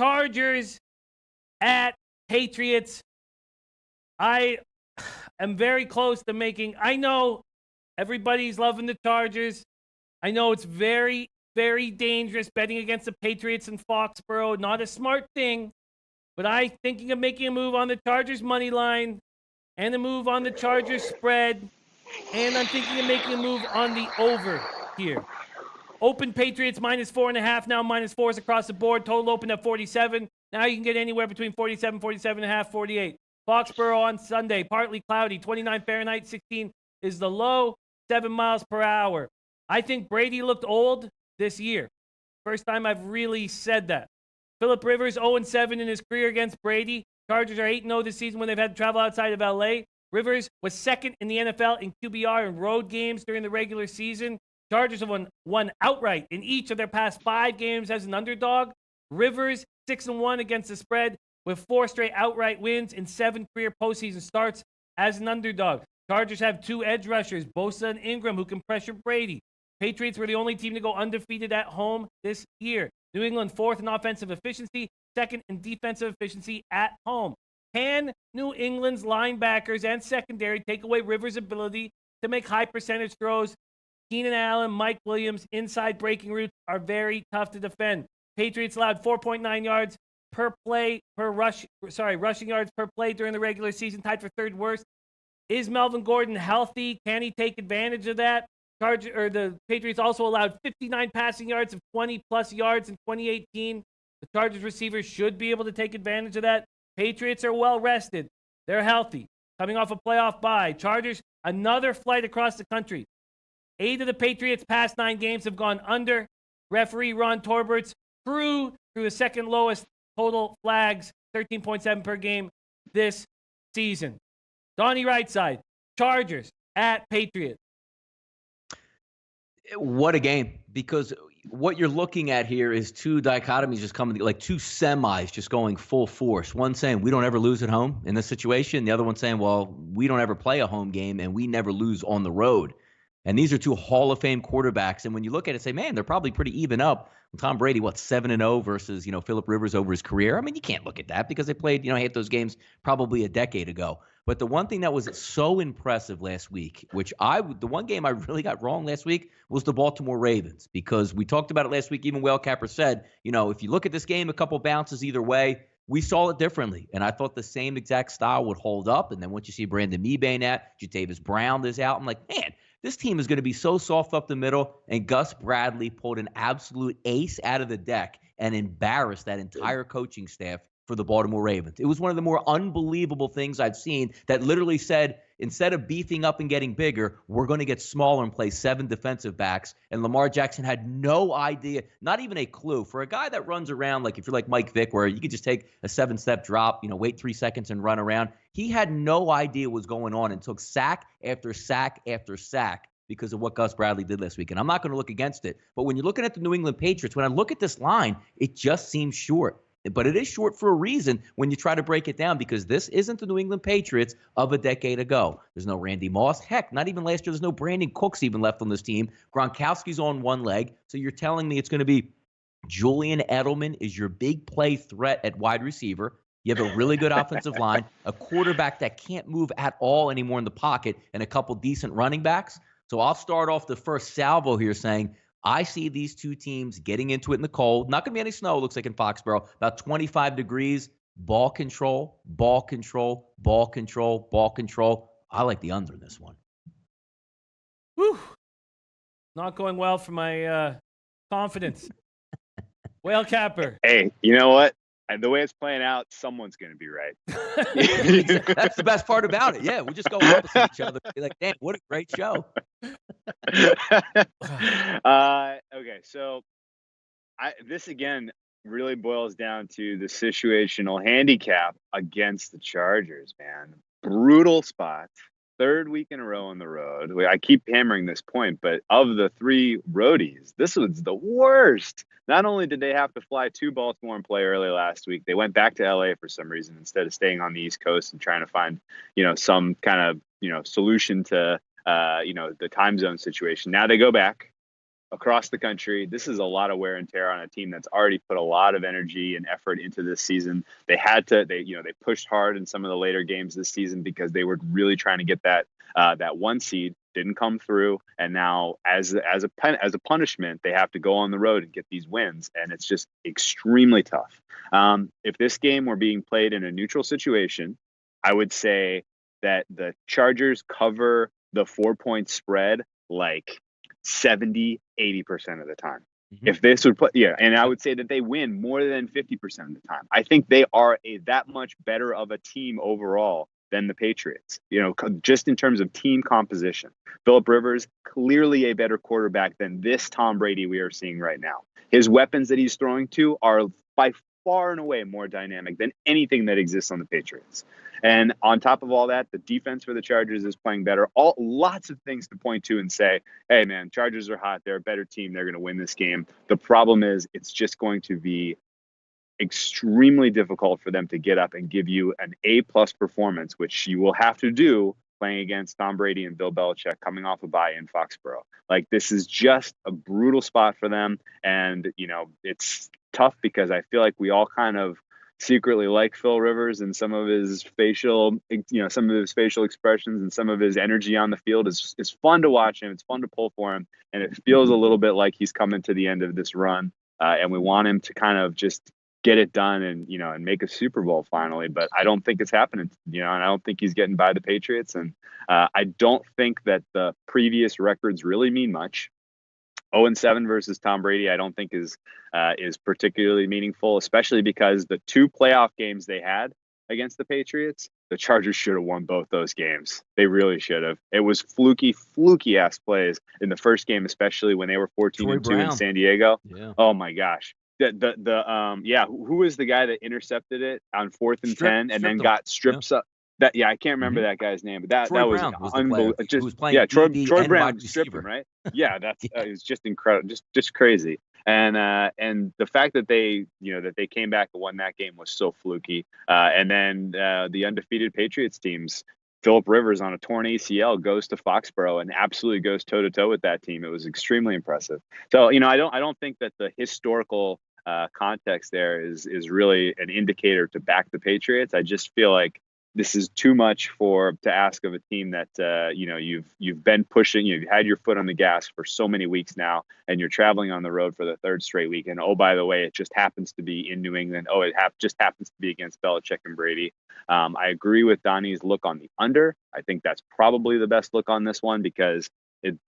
Chargers at Patriots. I am very close to making. I know everybody's loving the Chargers. I know it's very, very dangerous betting against the Patriots in Foxborough. Not a smart thing. But I'm thinking of making a move on the Chargers money line and a move on the Chargers spread. And I'm thinking of making a move on the over here. Open Patriots -4.5, now -4s across the board. Total open at 47. Now you can get anywhere between 47, 47.5, 48. Foxborough on Sunday, partly cloudy, 29 Fahrenheit, 16 is the low, 7 miles per hour. I think Brady looked old this year. First time I've really said that. Phillip Rivers 0-7 in his career against Brady. Chargers are 8-0 this season when they've had to travel outside of LA. Rivers was second in the NFL in QBR in road games during the regular season. Chargers have won outright in each of their past 5 games as an underdog. Rivers 6-1 against the spread with 4 straight outright wins in 7 career postseason starts as an underdog. Chargers have 2 edge rushers, Bosa and Ingram, who can pressure Brady. Patriots were the only team to go undefeated at home this year. New England 4th in offensive efficiency, 2nd in defensive efficiency at home. Can New England's linebackers and secondary take away Rivers' ability to make high percentage throws? Keenan Allen, Mike Williams, inside breaking routes are very tough to defend. Patriots allowed 4.9 yards per play rushing yards per play during the regular season, tied for 3rd worst. Is Melvin Gordon healthy? Can he take advantage of that? The Patriots also allowed 59 passing yards of 20-plus yards in 2018. The Chargers receivers should be able to take advantage of that. Patriots are well rested. They're healthy. Coming off a playoff bye. Chargers, another flight across the country. 8 of the Patriots' past 9 games have gone under. Referee Ron Torbert's through the second lowest total flags, 13.7 per game this season. Donnie Rightside, Chargers at Patriots. What a game, because what you're looking at here is 2 dichotomies just coming, like 2 semis just going full force. One saying we don't ever lose at home in this situation. The other one saying, well, we don't ever play a home game and we never lose on the road. And these are 2 Hall of Fame quarterbacks. And when you look at it, say, man, they're probably pretty even up. Tom Brady, 7-0 versus, Phillip Rivers over his career. I mean, you can't look at that because they played, hit those games probably a decade ago. But the one thing that was so impressive last week, the one game I really got wrong last week was the Baltimore Ravens, because we talked about it last week. Even Whale Capper said, if you look at this game, a couple bounces either way, we saw it differently. And I thought the same exact style would hold up. And then once you see Brandon Mebane Jatavis Brown is out, I'm like, man, this team is going to be so soft up the middle. And Gus Bradley pulled an absolute ace out of the deck and embarrassed that entire coaching staff for the Baltimore Ravens. It was one of the more unbelievable things I've seen, that literally said, instead of beefing up and getting bigger, we're going to get smaller and play 7 defensive backs. And Lamar Jackson had no idea, not even a clue. For a guy that runs around, like if you're like Mike Vick, where you could just take a 7-step drop, wait 3 seconds and run around, he had no idea what was going on and took sack after sack after sack because of what Gus Bradley did last week. And I'm not going to look against it. But when you're looking at the New England Patriots, when I look at this line, it just seems short. But it is short for a reason when you try to break it down, because this isn't the New England Patriots of a decade ago. There's no Randy Moss. Heck, not even last year. There's no Brandon Cooks even left on this team. Gronkowski's on one leg. So you're telling me it's going to be Julian Edelman is your big play threat at wide receiver. You have a really good offensive line, a quarterback that can't move at all anymore in the pocket, and a couple decent running backs. So I'll start off the first salvo here saying, I see these 2 teams getting into it in the cold. Not going to be any snow, it looks like, in Foxborough. About 25 degrees. Ball control, ball control, ball control, ball control. I like the under in this one. Whew. Not going well for my confidence. Whale Capper. Hey, you know what? The way it's playing out, someone's going to be right. That's the best part about it. Yeah, we just go opposite each other. Be like, damn, what a great show. Okay, so this again really boils down to the situational handicap against the Chargers, man. Brutal spot. 3rd week in a row on the road. I keep hammering this point, but of the 3 roadies, this was the worst. Not only did they have to fly to Baltimore and play early last week, they went back to LA for some reason instead of staying on the East Coast and trying to find, some kind of, solution to, the time zone situation. Now they go back. across the country. This is a lot of wear and tear on a team that's already put a lot of energy and effort into this season. They pushed hard in some of the later games this season because they were really trying to get that one seed. Didn't come through, and now as a punishment, they have to go on the road and get these wins, and it's just extremely tough. If this game were being played in a neutral situation, I would say that the Chargers cover the 4-point spread like 70-80% of the time. Mhm. If this would put, and I would say that they win more than 50% of the time. I think they are that much better of a team overall than the Patriots, just in terms of team composition. Phillip Rivers, clearly a better quarterback than this Tom Brady we are seeing right now. His weapons that he's throwing to are by far and away more dynamic than anything that exists on the Patriots. And on top of all that, the defense for the Chargers is playing better. Lots of things to point to and say, hey, man, Chargers are hot. They're a better team. They're going to win this game. The problem is it's just going to be extremely difficult for them to get up and give you an A-plus performance, which you will have to do playing against Tom Brady and Bill Belichick coming off a bye in Foxborough. Like, this is just a brutal spot for them. And, it's tough because I feel like we all kind of secretly like Phil Rivers and some of his facial expressions and some of his energy on the field is fun to watch him. It's fun to pull for him. And it feels a little bit like he's coming to the end of this run. And we want him to kind of just get it done and make a Super Bowl finally. But I don't think it's happening, and I don't think he's getting by the Patriots. And I don't think that the previous records really mean much. 0-7 versus Tom Brady, I don't think is particularly meaningful, especially because the 2 playoff games they had against the Patriots, the Chargers should have won both those games. They really should have. It was fluky ass plays in the first game, especially when they were 14-2 in San Diego. Yeah. Oh my gosh. Who was the guy that intercepted it on 4th and 10 and then got strips up? I can't remember that guy's name, but that was unbelievable. Troy Brown stripped him, right? Yeah, that's it's just incredible, just crazy. And the fact that they came back and won that game was so fluky. And then the undefeated Patriots teams, Phillip Rivers on a torn ACL goes to Foxborough and absolutely goes toe to toe with that team. It was extremely impressive. So I don't think that the historical context there is really an indicator to back the Patriots. I just feel like this is too much to ask of a team that you've been pushing. You've had your foot on the gas for so many weeks now, and you're traveling on the road for the 3rd straight week. And oh, by the way, it just happens to be in New England. Oh, it just happens to be against Belichick and Brady. I agree with Donnie's look on the under. I think that's probably the best look on this one because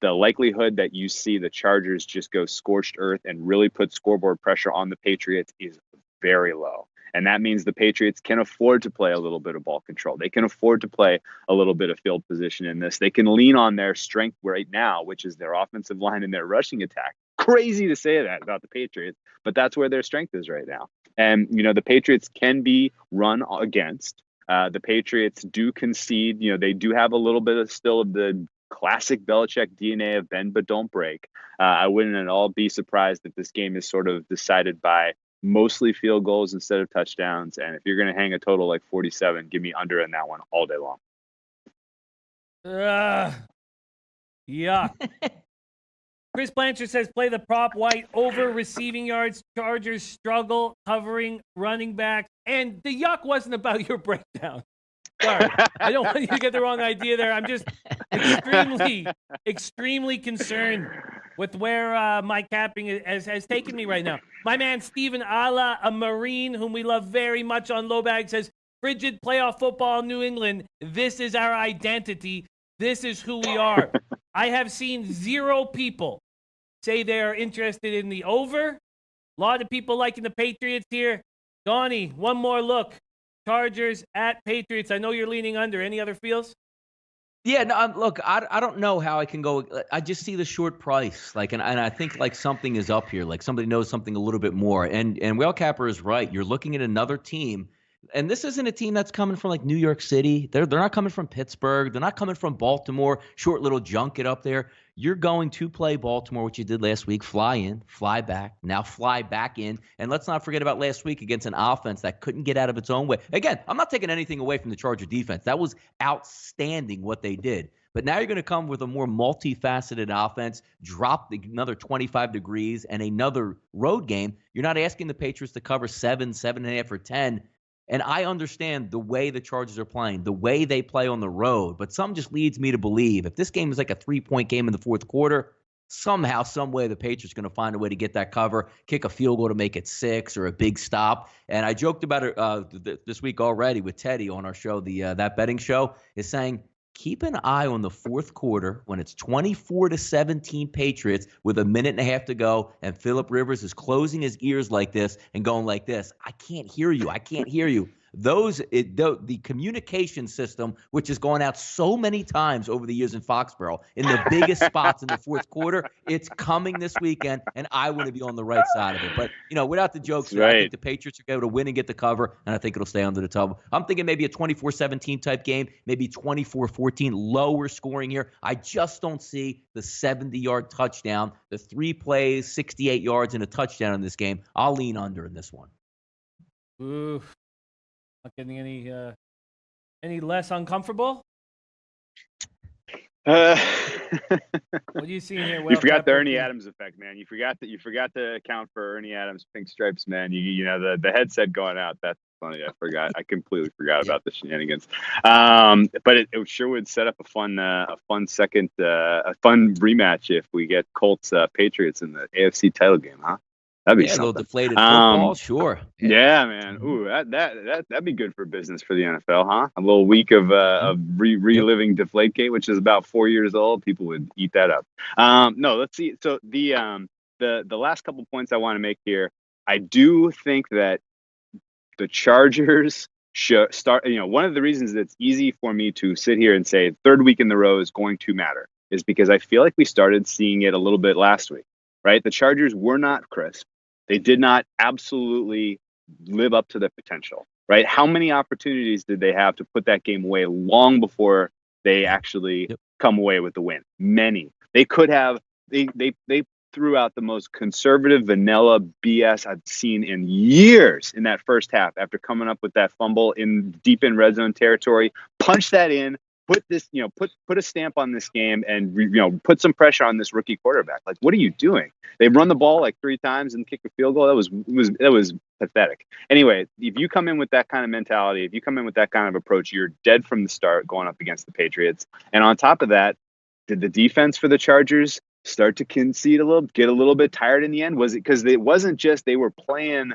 the likelihood that you see the Chargers just go scorched earth and really put scoreboard pressure on the Patriots is very low. And that means the Patriots can afford to play a little bit of ball control. They can afford to play a little bit of field position in this. They can lean on their strength right now, which is their offensive line and their rushing attack. Crazy to say that about the Patriots, but that's where their strength is right now. And, the Patriots can be run against. The Patriots do concede. They do have a little bit of still of the classic Belichick DNA of bend but don't break. I wouldn't at all be surprised if this game is sort of decided by mostly field goals instead of touchdowns. And if you're going to hang a total like 47, give me under in that one all day long. Yeah. Chris Blanchard says, play the prop white over receiving yards. Chargers struggle covering running backs. And the yuck wasn't about your breakdown. Sorry. I don't want you to get the wrong idea there. I'm just extremely concerned with where my capping has taken me right now. My man, Steven Ala, a Marine whom we love very much on Low Bag, says, frigid playoff football in New England. This is our identity. This is who we are. I have seen 0 people say they are interested in the over. A lot of people liking the Patriots here. Donnie, one more look. Chargers at Patriots. I know you're leaning under. Any other feels? Yeah, no, look, I don't know how I can go. I just see the short price, and I think something is up here, somebody knows something a little bit more. And Whale Capper is right. You're looking at another team, and this isn't a team that's coming from New York City. They're not coming from Pittsburgh. They're not coming from Baltimore. Short little junket up there. You're going to play Baltimore, which you did last week. Fly in, fly back, now fly back in. And let's not forget about last week against an offense that couldn't get out of its own way. Again, I'm not taking anything away from the Charger defense. That was outstanding what they did. But now you're going to come with a more multifaceted offense, drop another 25 degrees, and another road game. You're not asking the Patriots to cover 7, 7.5, or 10. And I understand the way the Chargers are playing, the way they play on the road. But some just leads me to believe if this game is like a 3-point game in the fourth quarter, somehow, some way, the Patriots are going to find a way to get that cover, kick a field goal to make it 6 or a big stop. And I joked about it this week already with Teddy on our show, That Betting Show, is saying keep an eye on the fourth quarter when it's 24-17 Patriots with a minute and a half to go, and Phillip Rivers is closing his ears like this and going like this. I can't hear you. I can't hear you. The communication system, which has gone out so many times over the years in Foxborough, in the biggest spots in the fourth quarter, it's coming this weekend, and I want to be on the right side of it. But, without the jokes, That's right. I think the Patriots are able to win and get the cover, and I think it'll stay under the tub. I'm thinking maybe a 24-17 type game, maybe 24-14, lower scoring here. I just don't see the 70-yard touchdown, the 3 plays, 68 yards, and a touchdown in this game. I'll lean under in this one. Ooh. Not getting any less uncomfortable? What are you seeing here? You forgot the Ernie Adams effect, man. You forgot to account for Ernie Adams' pink stripes, man. The headset going out. That's funny. I completely forgot about the shenanigans. But it sure would set up a fun rematch if we get Colts Patriots in the AFC title game, huh? That'd be a little something. deflated football, sure. Yeah, man. Ooh, that'd be good for business for the NFL, huh? A little week of reliving Deflategate, which is about 4 years old. People would eat that up. No, let's see. So the last couple points I want to make here, I do think that the Chargers should start. One of the reasons that it's easy for me to sit here and say third week in the row is going to matter is because I feel like we started seeing it a little bit last week, right? The Chargers were not crisp. They did not absolutely live up to their potential, right? How many opportunities did they have to put that game away long before they actually come away with the win? Many. They could have. They threw out the most conservative vanilla BS I've seen in years in that first half after coming up with that fumble deep in red zone territory. Punch that in. Put this, put a stamp on this game and, put some pressure on this rookie quarterback. Like, what are you doing? They've run the ball like 3 times and kicked a field goal. That was pathetic. Anyway, if you come in with that kind of mentality, if you come in with that kind of approach, you're dead from the start going up against the Patriots. And on top of that, did the defense for the Chargers start to concede get a little bit tired in the end? Was it because it wasn't just they were playing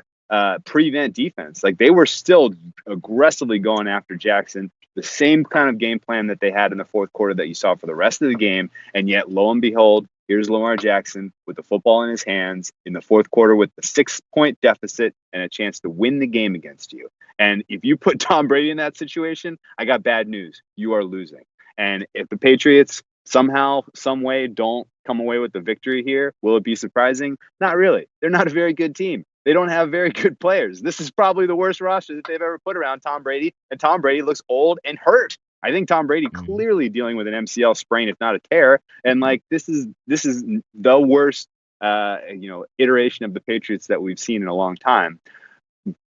prevent defense? Like, they were still aggressively going after Jackson. The same kind of game plan that they had in the fourth quarter that you saw for the rest of the game. And yet, lo and behold, here's Lamar Jackson with the football in his hands in the fourth quarter with the 6-point deficit and a chance to win the game against you. And if you put Tom Brady in that situation, I got bad news. You are losing. And if the Patriots somehow, some way don't come away with the victory here, will it be surprising? Not really. They're not a very good team. They don't have very good players. This is probably the worst roster that they've ever put around Tom Brady, and Tom Brady looks old and hurt. I think Tom Brady clearly dealing with an MCL sprain, if not a tear, and this is the worst iteration of the Patriots that we've seen in a long time.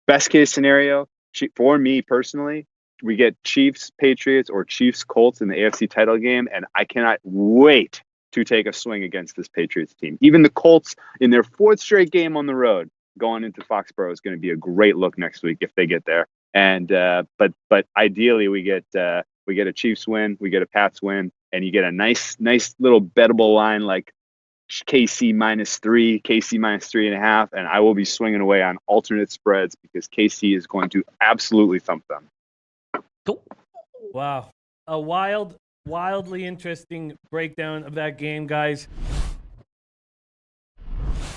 Best case scenario for me personally, we get Chiefs Patriots or Chiefs Colts in the AFC title game, and I cannot wait to take a swing against this Patriots team. Even the Colts in their 4th straight game on the road going into Foxborough is going to be a great look next week if they get there. And but ideally we get a Chiefs win, we get a Pats win, and you get a nice little bettable line like KC -3, KC -3.5, and I will be swinging away on alternate spreads because KC is going to absolutely thump them. Cool. Wow, a wildly interesting breakdown of that game, guys.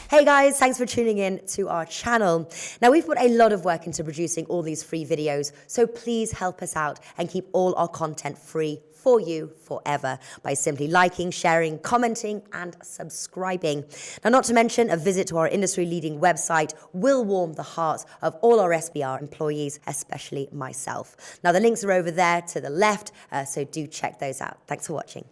Hey guys, thanks for tuning in to our channel. Now, we've put a lot of work into producing all these free videos, so please help us out and keep all our content free for you forever by simply liking, sharing, commenting, and subscribing. Now, not to mention, a visit to our industry-leading website will warm the hearts of all our SBR employees, especially myself. Now, the links are over there to the left, so do check those out. Thanks for watching.